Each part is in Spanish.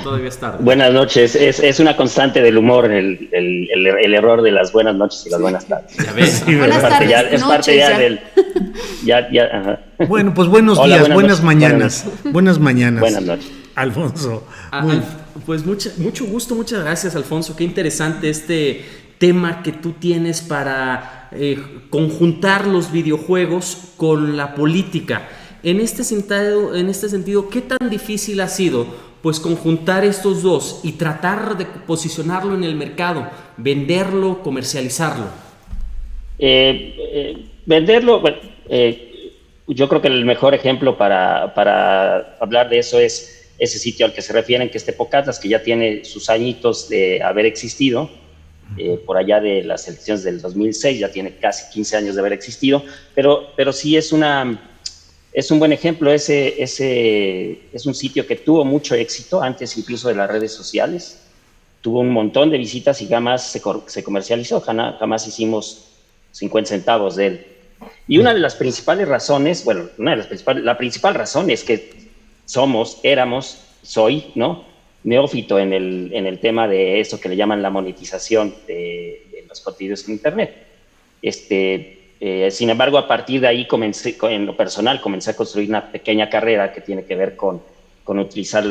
todavía es tarde? Buenas noches. Es una constante del humor el error de las buenas noches y las buenas tardes. Ya ves. Sí, Buenas tardes, Es parte noches ya ya. del... Ajá. Bueno, pues buenos Hola, días, buenas buenas noches. mañanas. Buenas mañanas. Buenas noches. Alfonso. Pues mucho gusto, muchas gracias, Alfonso. Qué interesante este tema que tú tienes para conjuntar los videojuegos con la política. En este sentido, ¿qué tan difícil ha sido pues conjuntar estos dos y tratar de posicionarlo en el mercado, venderlo, comercializarlo? Venderlo, bueno, yo creo que el mejor ejemplo para hablar de eso es ese sitio al que se refieren, que es Tepocatas, que ya tiene sus añitos de haber existido, por allá de las elecciones del 2006, ya tiene casi 15 años de haber existido, pero sí es un buen ejemplo. Es un sitio que tuvo mucho éxito antes incluso de las redes sociales, tuvo un montón de visitas y jamás se comercializó, jamás hicimos 50 centavos de él. Y una de las principales razones, la principal razón es que soy, ¿no?, neófito en el tema de eso que le llaman la monetización de los contenidos en Internet. Sin embargo, a partir de ahí en lo personal, comencé a construir una pequeña carrera que tiene que ver con utilizar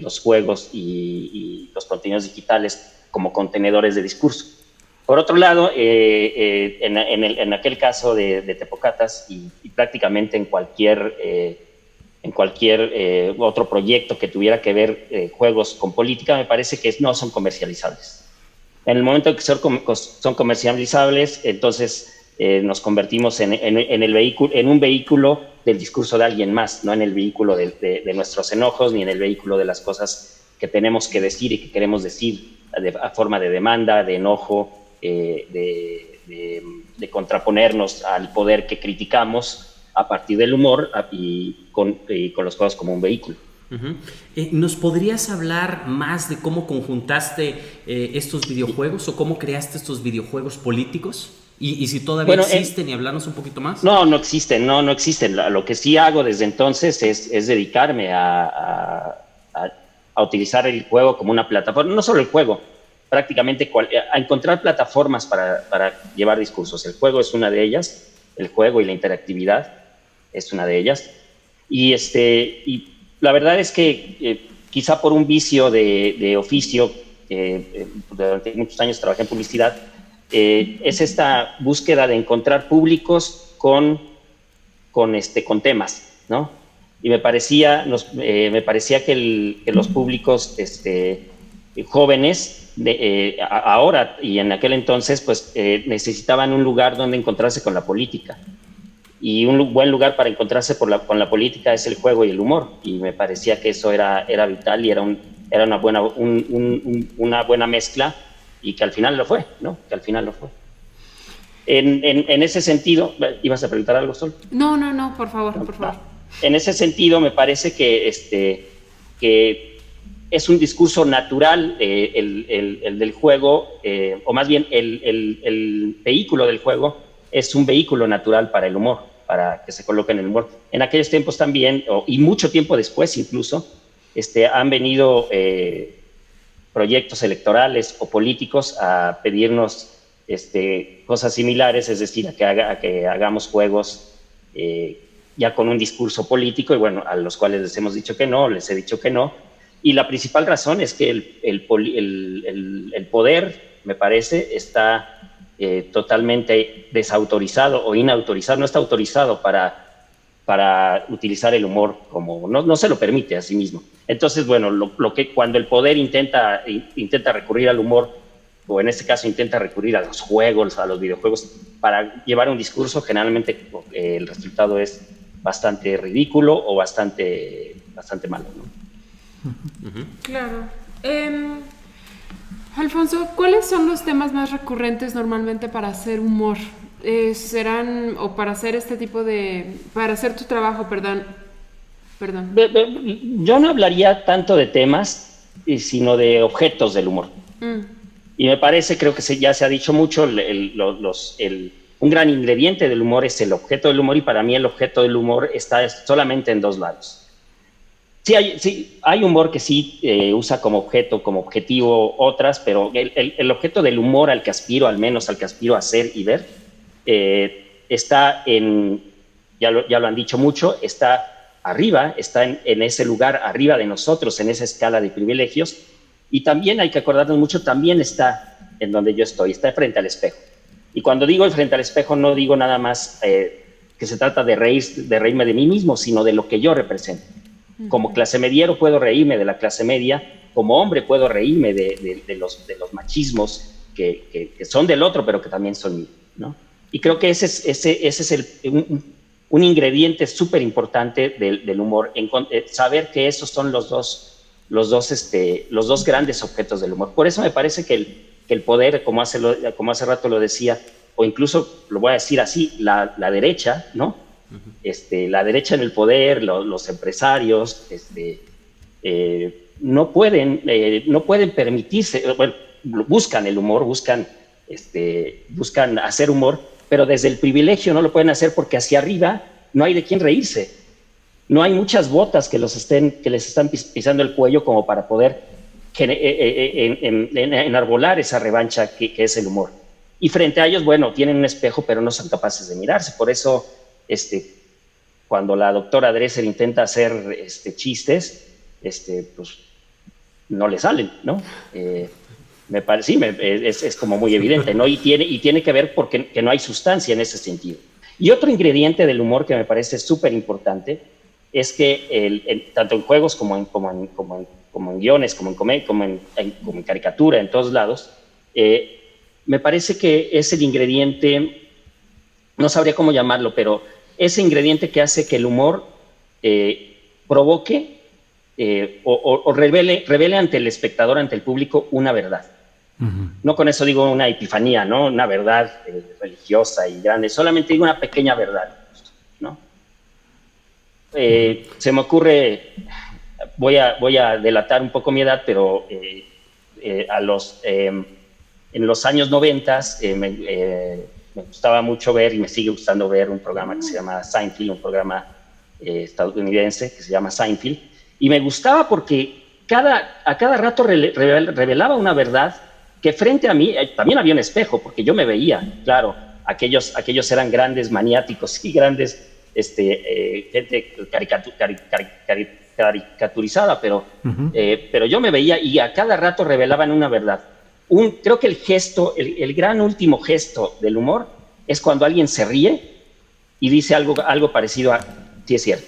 los juegos y los contenidos digitales como contenedores de discurso. Por otro lado, en aquel caso de Tepocatas y prácticamente en cualquier otro proyecto que tuviera que ver juegos con política, me parece que no son comercializables. En el momento en que son comercializables, entonces nos convertimos en un vehículo del discurso de alguien más, no en el vehículo de nuestros enojos, ni en el vehículo de las cosas que tenemos que decir y que queremos decir a forma de demanda, de enojo, de contraponernos al poder que criticamos a partir del humor y con los juegos como un vehículo. Uh-huh. ¿Nos podrías hablar más de cómo conjuntaste estos videojuegos o cómo creaste estos videojuegos políticos? ¿Y si todavía existen y hablarnos un poquito más? No existen, no existen. Lo que sí hago desde entonces es dedicarme a utilizar el juego como una plataforma, no solo el juego, prácticamente a encontrar plataformas para llevar discursos. El juego es una de ellas, el juego y la interactividad es una de ellas. Y la verdad es que quizá por un vicio de oficio, durante muchos años trabajé en publicidad, es esta búsqueda de encontrar públicos con temas, ¿no? Y me parecía que los públicos jóvenes ahora y en aquel entonces pues necesitaban un lugar donde encontrarse con la política. Y un buen lugar para encontrarse con la política es el juego y el humor. Y me parecía que eso era vital y era una buena mezcla, y que al final lo fue, ¿no? En ese sentido, ¿ibas a preguntar algo, Sol? No, por favor. En ese sentido, me parece que es un discurso natural el del juego, o más bien el vehículo del juego es un vehículo natural para el humor, para que se coloque en el humor. En aquellos tiempos también, y mucho tiempo después incluso, han venido proyectos electorales o políticos a pedirnos cosas similares, es decir, a que hagamos juegos ya con un discurso político, y bueno, a los cuales les hemos dicho que no, les he dicho que no. Y la principal razón es que el poder, me parece, está totalmente desautorizado o inautorizado, no está autorizado para utilizar el humor como no se lo permite a sí mismo. Entonces, bueno, cuando el poder intenta recurrir al humor, o en este caso intenta recurrir a los juegos, a los videojuegos, para llevar un discurso, generalmente el resultado es bastante ridículo o bastante malo, ¿no? Claro. Alfonso, ¿cuáles son los temas más recurrentes normalmente para hacer humor? ¿Serán, o para hacer para hacer tu trabajo, perdón? Yo no hablaría tanto de temas, sino de objetos del humor. Y me parece, creo que ya se ha dicho mucho, un gran ingrediente del humor es el objeto del humor, y para mí el objeto del humor está solamente en dos lados. Sí, hay humor que sí usa como objeto, como objetivo otras, pero el objeto del humor al que aspiro, al menos al que aspiro a hacer y ver, está ya lo han dicho mucho, está arriba, está en ese lugar arriba de nosotros, en esa escala de privilegios, y también hay que acordarnos mucho, también está en donde yo estoy, está frente al espejo. Y cuando digo frente al espejo, no digo nada más que se trata de reírme de mí mismo, sino de lo que yo represento. Como clase mediero puedo reírme de la clase media, como hombre puedo reírme de los machismos que son del otro, pero que también son míos, ¿no? Y creo que ese es un ingrediente súper importante del humor, saber que esos son los dos grandes objetos del humor. Por eso me parece que el poder, como hace rato lo decía, o incluso lo voy a decir así, la derecha, ¿no? La derecha en el poder, los empresarios, no pueden permitirse, bueno, buscan el humor, buscan hacer humor, pero desde el privilegio no lo pueden hacer porque hacia arriba no hay de quién reírse. No hay muchas botas que les están pisando el cuello como para poder enarbolar esa revancha que es el humor. Y frente a ellos, bueno, tienen un espejo, pero no son capaces de mirarse. Por eso, cuando la doctora Dresser intenta hacer chistes, pues no le salen, ¿no? Me parece, sí, es como muy evidente, ¿no? Y tiene que ver porque no hay sustancia en ese sentido. Y otro ingrediente del humor que me parece súper importante es que tanto en juegos como en guiones, como en caricatura, en todos lados, me parece que es el ingrediente, no sabría cómo llamarlo, pero ese ingrediente que hace que el humor provoque o revele ante el espectador, ante el público, una verdad. Uh-huh. No con eso digo una epifanía, ¿no? Una verdad religiosa y grande, solamente digo una pequeña verdad, ¿no? Se me ocurre, voy a delatar un poco mi edad, pero en los años 90 me gustaba mucho ver y me sigue gustando ver un programa que se llama Seinfeld, un programa estadounidense que se llama Seinfeld, y me gustaba porque a cada rato revelaba una verdad que frente a mí también había un espejo, porque yo me veía, claro, aquellos eran grandes maniáticos y grandes gente caricaturizada, pero, uh-huh. Pero yo me veía y a cada rato revelaban una verdad. Creo que el gesto, el gran último gesto del humor es cuando alguien se ríe y dice algo parecido a, sí es cierto,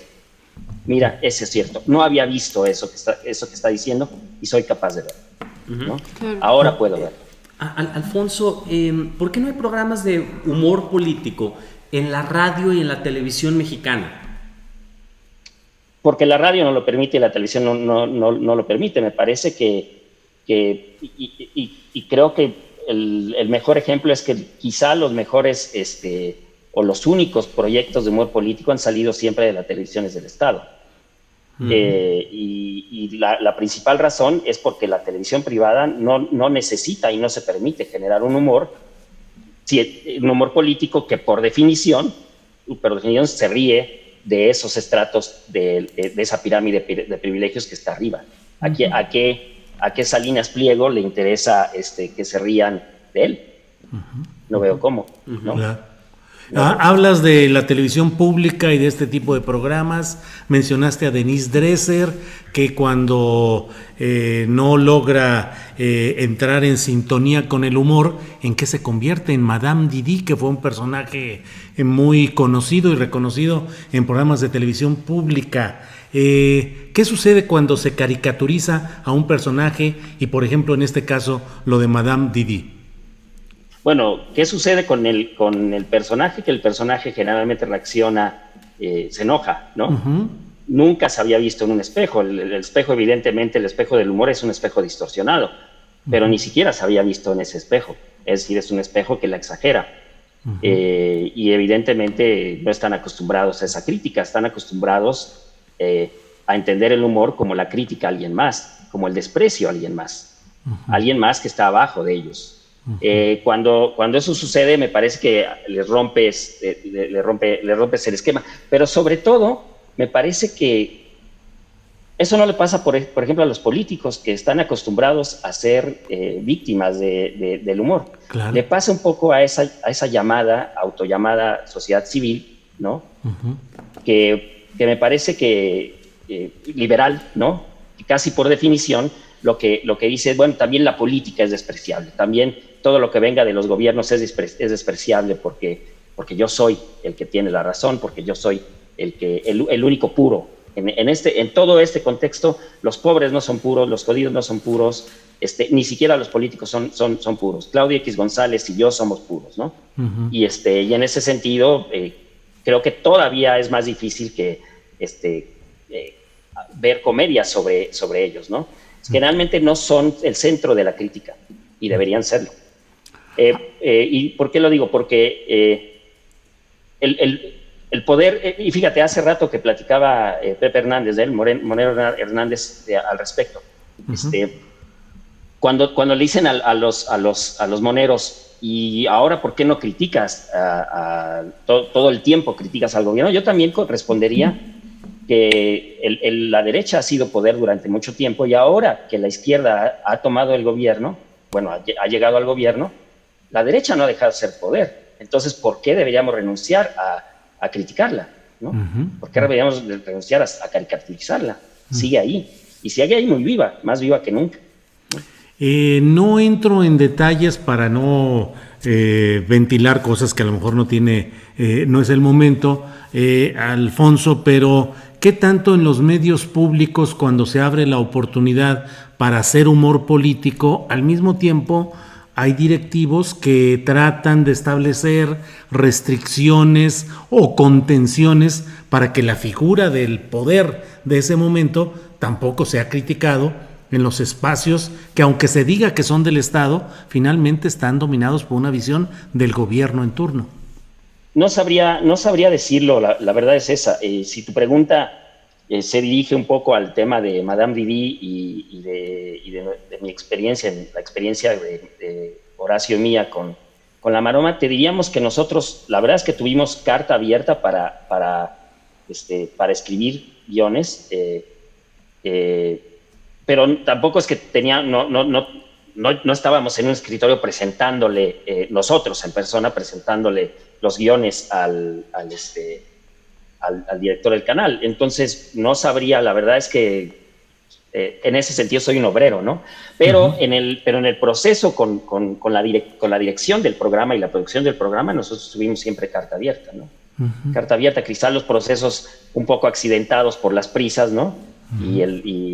mira, ese es cierto, no había visto eso que está diciendo y soy capaz de verlo, ¿no? Claro. Ahora puedo verlo. Alfonso, ¿por qué no hay programas de humor político en la radio y en la televisión mexicana? Porque la radio no lo permite y la televisión no lo permite. Me parece que creo que el mejor ejemplo es que quizá los mejores o los únicos proyectos de humor político han salido siempre de las televisiones del Estado. Uh-huh. Y la principal razón es porque la televisión privada no necesita y no se permite generar un humor político que por definición se ríe de esos estratos de esa pirámide de privilegios que está arriba. Uh-huh. ¿A qué Salinas Pliego le interesa que se rían de él? Uh-huh. No veo cómo, ¿no? Claro. Hablas de la televisión pública y de este tipo de programas. Mencionaste a Denise Dresser, que cuando no logra entrar en sintonía con el humor, ¿en qué se convierte? En Madame Didi, que fue un personaje muy conocido y reconocido en programas de televisión pública. ¿Qué sucede cuando se caricaturiza a un personaje y, por ejemplo, en este caso, lo de Madame Didi? Bueno, ¿qué sucede con el personaje? Que el personaje generalmente reacciona, se enoja, ¿no? Uh-huh. Nunca se había visto en un espejo. El espejo, evidentemente, el espejo del humor es un espejo distorsionado, pero ni siquiera se había visto en ese espejo. Es decir, es un espejo que la exagera. Uh-huh. Y evidentemente no están acostumbrados a esa crítica, están acostumbrados a entender el humor como la crítica a alguien más, como el desprecio a alguien más, uh-huh. Alguien más que está abajo de ellos. Uh-huh. Cuando eso sucede, me parece que le rompes el esquema, pero sobre todo me parece que Eso no le pasa, por ejemplo, a los políticos que están acostumbrados a ser víctimas del humor. Claro. Le pasa un poco a esa autollamada sociedad civil, ¿no? Uh-huh. Que me parece que liberal, ¿no? Y casi por definición, lo que dice es, bueno, también la política es despreciable, también todo lo que venga de los gobiernos es despreciable porque yo soy el que tiene la razón, porque yo soy el único puro. En todo este contexto, los pobres no son puros, los jodidos no son puros, ni siquiera los políticos son puros. Claudia X González y yo somos puros, ¿no? Uh-huh. Y en ese sentido, creo que todavía es más difícil que ver comedias sobre ellos, ¿no? Generalmente no son el centro de la crítica y deberían serlo. ¿Y por qué lo digo? Porque el poder, y fíjate, hace rato que platicaba Pepe Hernández, Monero Hernández, al respecto. Uh-huh. Cuando le dicen a los moneros, y ahora ¿por qué no criticas todo el tiempo criticas al gobierno? Yo también respondería que la derecha ha sido poder durante mucho tiempo, y ahora que la izquierda ha tomado el gobierno, bueno, ha llegado al gobierno, la derecha no ha dejado de ser poder. Entonces, ¿por qué deberíamos renunciar a criticarla, ¿no? Uh-huh. ¿Por qué deberíamos renunciar a caricaturizarla? Uh-huh. Sigue ahí, y sigue ahí muy viva, más viva que nunca. No entro en detalles para no ventilar cosas que a lo mejor no es el momento, Alfonso, pero ¿qué tanto en los medios públicos, cuando se abre la oportunidad para hacer humor político, al mismo tiempo hay directivos que tratan de establecer restricciones o contenciones para que la figura del poder de ese momento tampoco sea criticado en los espacios que, aunque se diga que son del Estado, finalmente están dominados por una visión del gobierno en turno? No sabría decirlo, la verdad es esa. Si tu pregunta se dirige un poco al tema de Madame Didi y de mi experiencia, la experiencia de Horacio y mía con la Maroma, te diríamos que nosotros, la verdad es que tuvimos carta abierta para escribir guiones, pero tampoco es que no estábamos en un escritorio presentándole, nosotros en persona presentándole los guiones al director del canal. Entonces no sabría, la verdad es que en ese sentido soy un obrero, ¿no? Pero, uh-huh. en el proceso con la dirección del programa y la producción del programa, nosotros tuvimos siempre carta abierta, ¿no? Uh-huh. Carta abierta, quizás los procesos un poco accidentados por las prisas, ¿no? Uh-huh. Y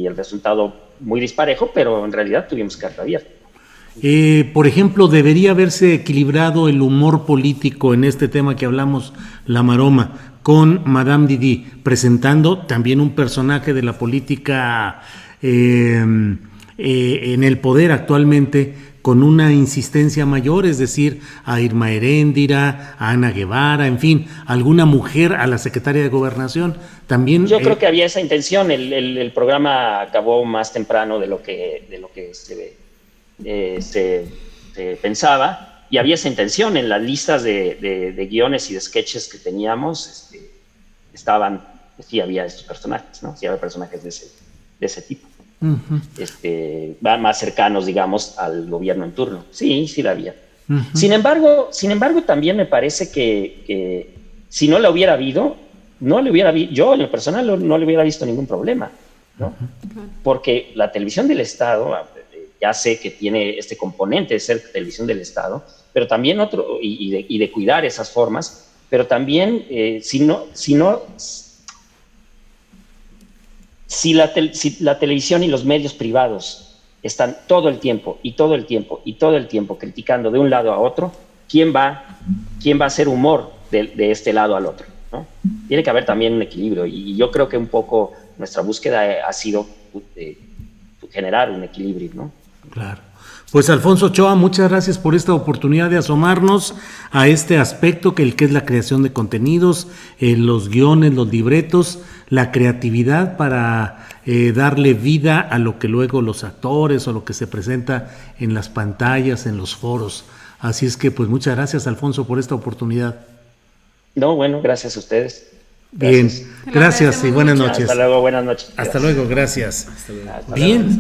el resultado muy disparejo, pero en realidad tuvimos carta abierta. Por ejemplo, ¿debería haberse equilibrado el humor político en este tema que hablamos, La Maroma, con Madame Didi, presentando también un personaje de la política en el poder actualmente, con una insistencia mayor, es decir, a Irma Heréndira, a Ana Guevara, en fin, alguna mujer, a la secretaria de Gobernación? También. Yo creo que había esa intención. El programa acabó más temprano de lo que se pensaba, y había esa intención. En las listas de guiones y de sketches que teníamos, sí había estos personajes, ¿no? Sí había personajes de ese tipo. Uh-huh. Más cercanos, digamos, al gobierno en turno. Sí la había. Uh-huh. Sin embargo, también me parece que si no la hubiera habido, yo en lo personal no le hubiera visto ningún problema, ¿no? Uh-huh. Porque la televisión del Estado, ya sé que tiene este componente de ser televisión del Estado, pero también otro, y de cuidar esas formas, pero también si la televisión y los medios privados están todo el tiempo criticando de un lado a otro, ¿quién va a hacer humor de este lado al otro, ¿no? Tiene que haber también un equilibrio, y yo creo que un poco nuestra búsqueda ha sido generar un equilibrio, ¿no? Claro. Pues Alfonso Ochoa, muchas gracias por esta oportunidad de asomarnos a este aspecto que es la creación de contenidos, los guiones, los libretos, la creatividad para darle vida a lo que luego los actores o lo que se presenta en las pantallas, en los foros. Así es que pues muchas gracias, Alfonso, por esta oportunidad. No, bueno, gracias a ustedes. Bien, gracias y buenas noches. Hasta luego, buenas noches. Hasta luego, gracias. Hasta luego. Bien.